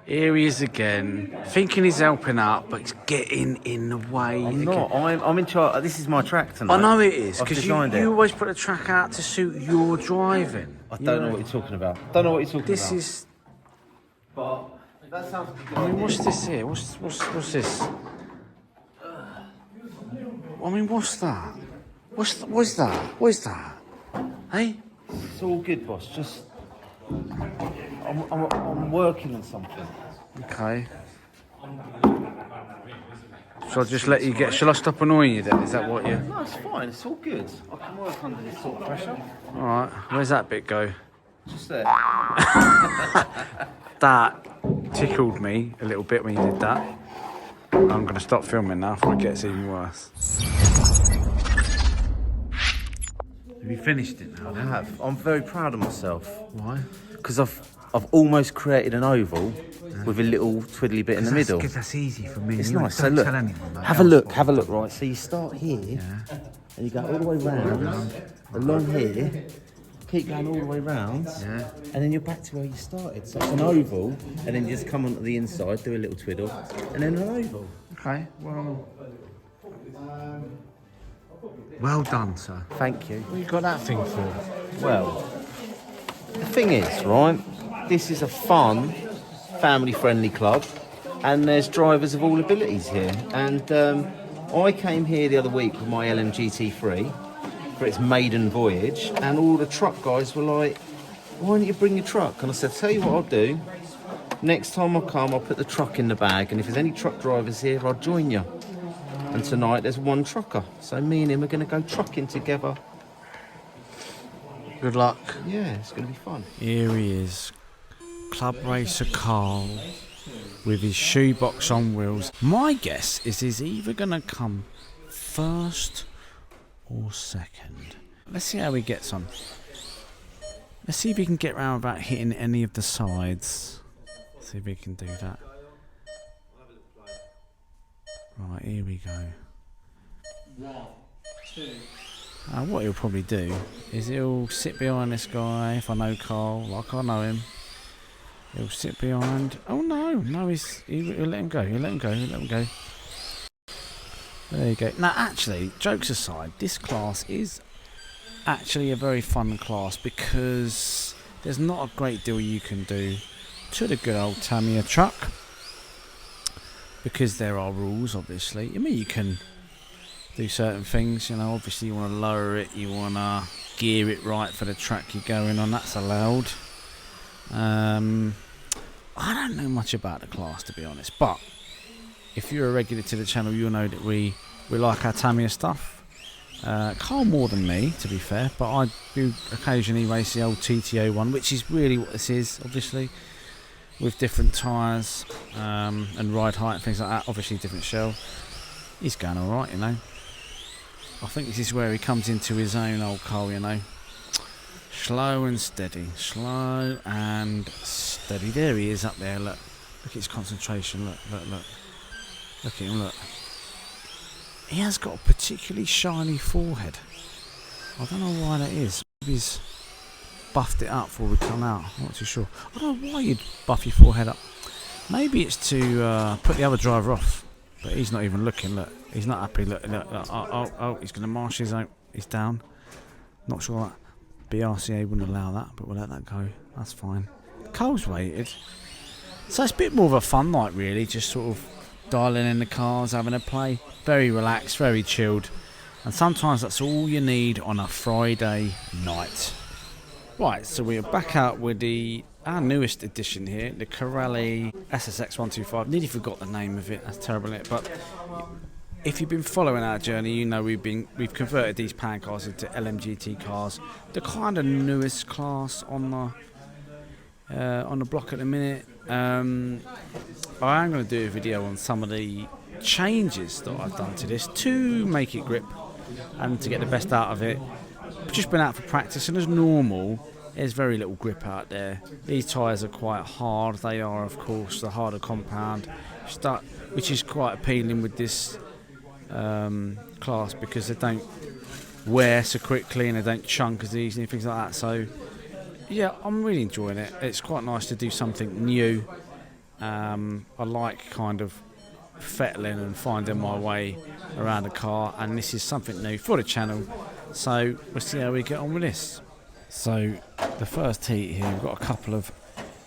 Here he is again, thinking he's helping out, but he's getting in the way. I'm not. I'm in charge. This is my track tonight. I know it is, I've because designed it. you always put a track out to suit your driving. I don't know what you're talking about. Don't know what you're talking This about. is... But that sounds good. I mean, what's this here? What's this? I mean, what's that? What's that? What is that? Hey? It's all good, boss. Just... I'm working on something. Okay. Shall I just let you get... Shall I stop annoying you then? Is that what you... No, it's fine. It's all good. I can work under this sort of pressure. Alright, where's that bit go? Just there. That tickled me a little bit when you did that. I'm going to stop filming now before it gets even worse. Have you finished it now? I have. I'm very proud of myself. Why? Because I've almost created an oval with a little twiddly bit in the middle. Because that's easy for me. It's You nice. So don't look, tell anyone, have a look, right? So you start here, and you go all the way round, along here, keep going all the way round, and then you're back to where you started. So it's an oval, and then you just come onto the inside, do a little twiddle, and then an oval. Okay, well done, sir. Thank you. What you got that thing for? Well, the thing is, right, this is a fun, family-friendly club, and there's drivers of all abilities here. And I came here the other week with my LMGT3 for its maiden voyage, and all the truck guys were like, why don't you bring your truck? And I said, tell you what I'll do, next time I come, I'll put the truck in the bag, and if there's any truck drivers here, I'll join you. And tonight there's one trucker, so me and him are going to go trucking together. Good luck. Yeah, it's going to be fun. Here he is, Club Racer Carl, with his shoebox on wheels. My guess is he's either going to come first or second. Let's see how he gets on. Let's see if he can get round without hitting any of the sides. See if he can do that. Right, here we go. 1, 2. What he'll probably do is he'll sit behind this guy, if I know Carl, like I know him. He'll sit behind... Oh no, he'll let him go, he'll let him go. There you go. Now actually, jokes aside, this class is actually a very fun class because there's not a great deal you can do to the good old Tamiya truck. Because there are rules, obviously. I mean, you can do certain things, you know. Obviously, you want to lower it, you want to gear it right for the track you're going on. That's allowed. I don't know much about the class, to be honest. But if you're a regular to the channel, you'll know that we like our Tamiya stuff. Carl more than me, to be fair. But I do occasionally race the old TTO one, which is really what this is, obviously. With different tyres and ride height and things like that. Obviously different shell. He's going alright, you know. I think this is where he comes into his own, old Cole, you know. Slow and steady. Slow and steady. There he is up there, look. Look at his concentration, look. Look at him, look. He has got a particularly shiny forehead. I don't know why that is. Maybe he's buffed it up before we come out. I'm not too sure. I don't know why you'd buff your forehead up. Maybe it's to put the other driver off. But he's not even looking. Look, he's not happy. Look. Oh, he's going to marsh his out. He's down. Not sure that BRCA wouldn't allow that, but we'll let that go. That's fine. Cole's waited. So it's a bit more of a fun night, really. Just sort of dialing in the cars, having a play. Very relaxed, very chilled. And sometimes that's all you need on a Friday night. Right, so we're back out with our newest edition here, the Rlaarlo SSX125. Nearly forgot the name of it. That's terrible, isn't it? But if you've been following our journey, you know we've converted these pan cars into LMGT cars. The kind of newest class on the block at the minute. I am going to do a video on some of the changes that I've done to this to make it grip and to get the best out of it. I've just been out for practice, and as normal, there's very little grip out there. These tyres are quite hard. They are, of course, the harder compound, which is quite appealing with this class because they don't wear so quickly and they don't chunk as easily and things like that. So, yeah, I'm really enjoying it. It's quite nice to do something new I like kind of fettling and finding my way around the car, and this is something new for the channel, so we'll see how we get on with this. So the first heat here, we've got a couple of,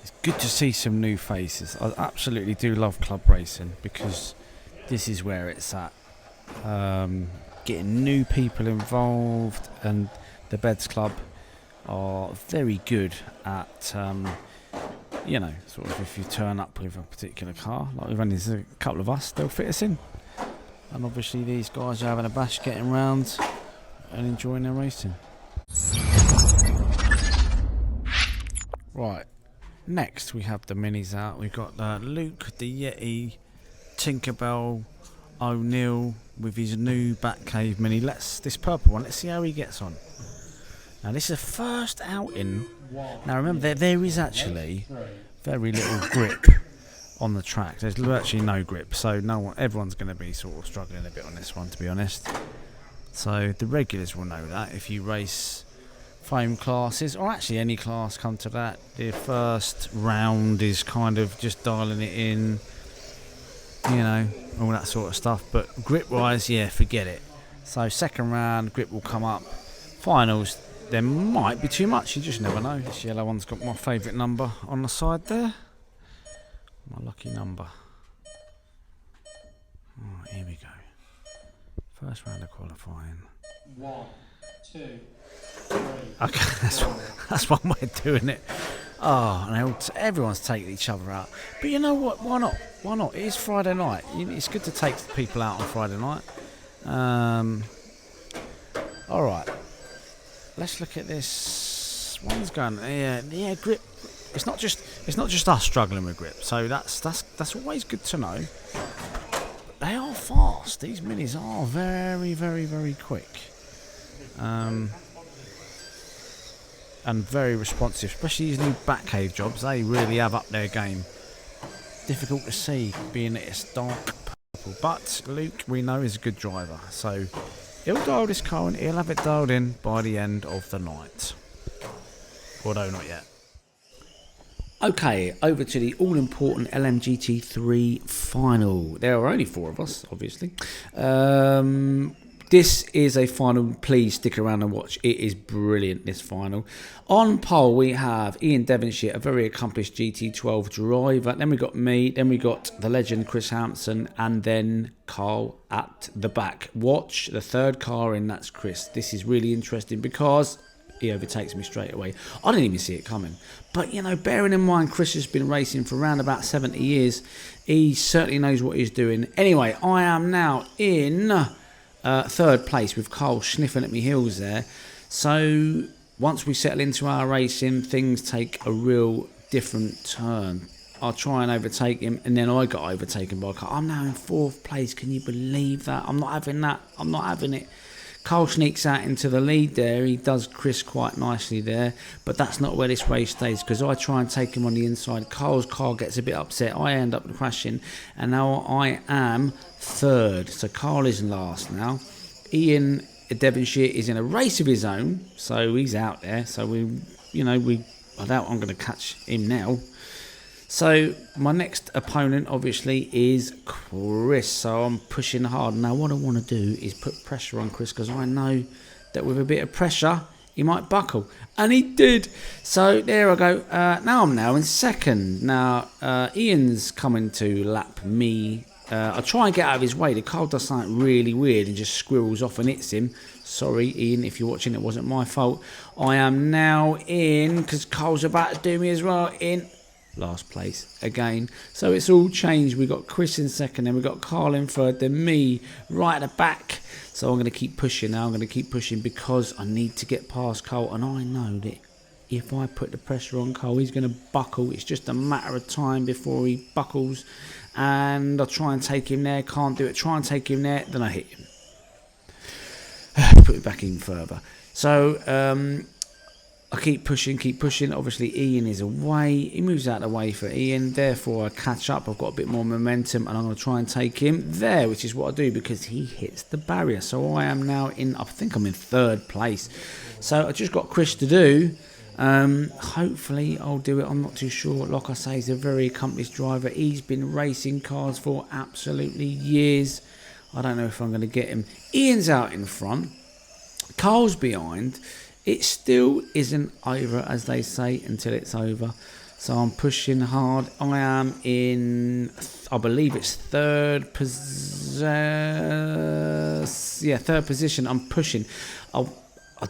it's good to see some new faces. I absolutely do love club racing because this is where it's at. Getting new people involved, and the Beds Club are very good at you know, sort of if you turn up with a particular car, like we've only a couple of us, they'll fit us in. And obviously these guys are having a bash getting round and enjoying their racing. Right, next we have the minis out. We've got Luke, the Yeti, Tinkerbell, O'Neill with his new Batcave mini. This purple one, let's see how he gets on. Now this is the first outing. Now remember, there is actually very little grip on the track. There's virtually no grip, so everyone's going to be sort of struggling a bit on this one, to be honest. So the regulars will know that if you race foam classes, or actually any class come to that, the first round is kind of just dialing it in, you know, all that sort of stuff. But grip wise, yeah, forget it. So second round, grip will come up. Finals, there might be too much, you just never know. This yellow one's got my favourite number on the side there. My lucky number. Oh, here we go. First round of qualifying. 1, 2, 3. Okay, that's one way of doing it. Oh, and everyone's taking each other out. But you know what? Why not? Why not? It is Friday night. It's good to take people out on Friday night. All right. Let's look at this. One's going. Yeah, grip. It's not just us struggling with grip. So that's always good to know. But they are fast. These minis are very, very, very quick. And very responsive, especially these new Batcave jobs. They really have upped their game. Difficult to see, being that it's dark purple. But Luke, we know, is a good driver, so he'll dial this car and he'll have it dialed in by the end of the night. Although not yet. Okay, over to the all-important LMGT3 final. There are only 4 of us, obviously. This is a final. Please stick around and watch. It is brilliant, this final. On pole, we have Ian Devonshire, a very accomplished GT12 driver. Then we got me. Then we got the legend Chris Hampson. And then Carl at the back. Watch the third car in. That's Chris. This is really interesting because he overtakes me straight away. I didn't even see it coming. But, you know, bearing in mind Chris has been racing for around about 70 years. He certainly knows what he's doing. Anyway, I am now in third place with Carl sniffing at me heels there. So once we settle into our racing, things take a real different turn. I'll try and overtake him, and then I got overtaken by Carl. I'm now in 4th place. Can you believe that? I'm not having that. I'm not having it. Carl sneaks out into the lead there. He does Chris quite nicely there, but that's not where this race stays, because I try and take him on the inside. Carl's car gets a bit upset. I end up crashing, and now I am 3rd. So Carl is last now. Ian Devonshire is in a race of his own, so he's out there. So I doubt I'm going to catch him now. So my next opponent obviously is Chris, so I'm pushing hard. Now what I want to do is put pressure on Chris, because I know that with a bit of pressure he might buckle, and he did. So there I go. Now I'm in 2nd. Now Ian's coming to lap me. I try and get out of his way. The car does something really weird and just squirrels off and hits him. Sorry, Ian, if you're watching, it wasn't my fault. I am now in, because Carl's about to do me as well, in last place again. So it's all changed. We've got Chris in 2nd, then we've got Carl in 3rd, then me right at the back. So I'm going to keep pushing now. I'm going to keep pushing because I need to get past Carl, and I know that if I put the pressure on Carl, he's going to buckle. It's just a matter of time before he buckles, and I'll try and take him there. Can't do it. Try and take him there, then I hit him. Put it back in further. So I keep pushing. Obviously Ian is away. He moves out of the way for Ian, therefore I catch up. I've got a bit more momentum, and I'm going to try and take him there, which is what I do, because he hits the barrier. So I am now in, I think I'm in 3rd place. So I just got Chris to do. Hopefully I'll do it. I'm not too sure. Like I say, he's a very accomplished driver. He's been racing cars for absolutely years. I don't know if I'm going to get him. Ian's out in front. Carl's behind. It still isn't over, as they say, until it's over. So I'm pushing hard. I am in, I believe it's third position. I'm pushing. I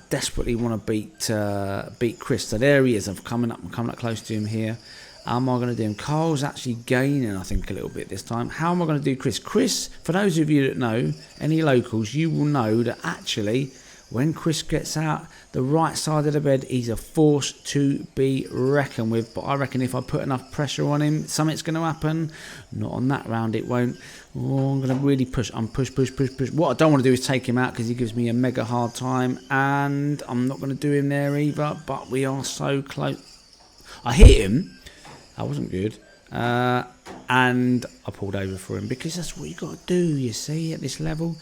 desperately want to beat Chris. So there he is. I'm coming up close to him here. How am I going to do him? Carl's actually gaining, I think, a little bit this time. How am I going to do Chris? Chris, for those of you that know, any locals, you will know that actually, when Chris gets out the right side of the bed, he's a force to be reckoned with. But I reckon if I put enough pressure on him, something's going to happen. Not on that round, it won't. Oh, I'm going to really push. I'm push. What I don't want to do is take him out because he gives me a mega hard time. And I'm not going to do him there either. But we are so close. I hit him. That wasn't good. And I pulled over for him because that's what you got to do, you see, at this level.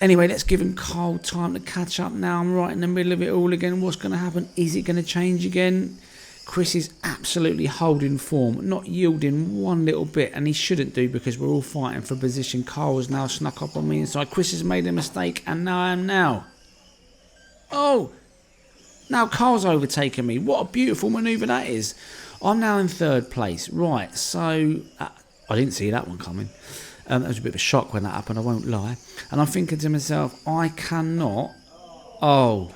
Anyway, let's give him Carl time to catch up now. I'm right in the middle of it all again. What's going to happen? Is it going to change again? Chris is absolutely holding form, not yielding one little bit, and he shouldn't do because we're all fighting for position. Carl has now snuck up on me inside. Chris has made a mistake, and now I am now. Oh! Now Carl's overtaken me. What a beautiful manoeuvre that is. I'm now in third place. Right, so I didn't see that one coming. That was a bit of a shock when that happened, I won't lie. And I'm thinking to myself, I cannot... Oh,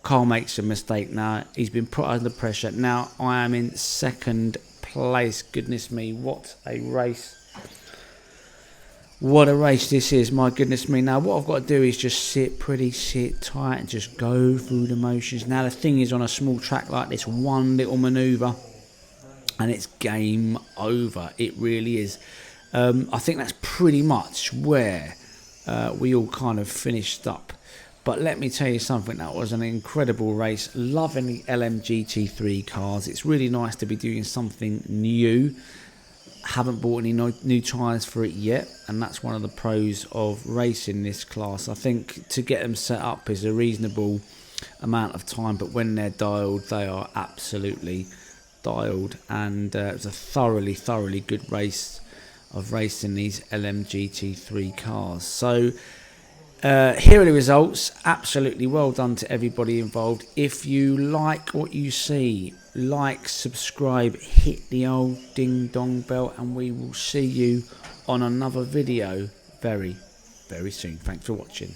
Carl makes a mistake now. He's been put under pressure. Now I am in second place. Goodness me, what a race. What a race this is, my goodness me. Now what I've got to do is just sit tight and just go through the motions. Now the thing is, on a small track like this, one little manoeuvre and it's game over. It really is. I think that's pretty much where we all kind of finished up. But let me tell you something, that was an incredible race. Loving the LMGT3 cars. It's really nice to be doing something new. Haven't bought any new tyres for it yet, and that's one of the pros of racing this class. I think to get them set up is a reasonable amount of time, but when they're dialed, they are absolutely dialed. And it was a thoroughly good race of racing these LMGT3 cars. So here are the results. Absolutely well done to everybody involved. If you like what you see, like, subscribe, hit the old ding dong bell, and we will see you on another video very soon. Thanks for watching.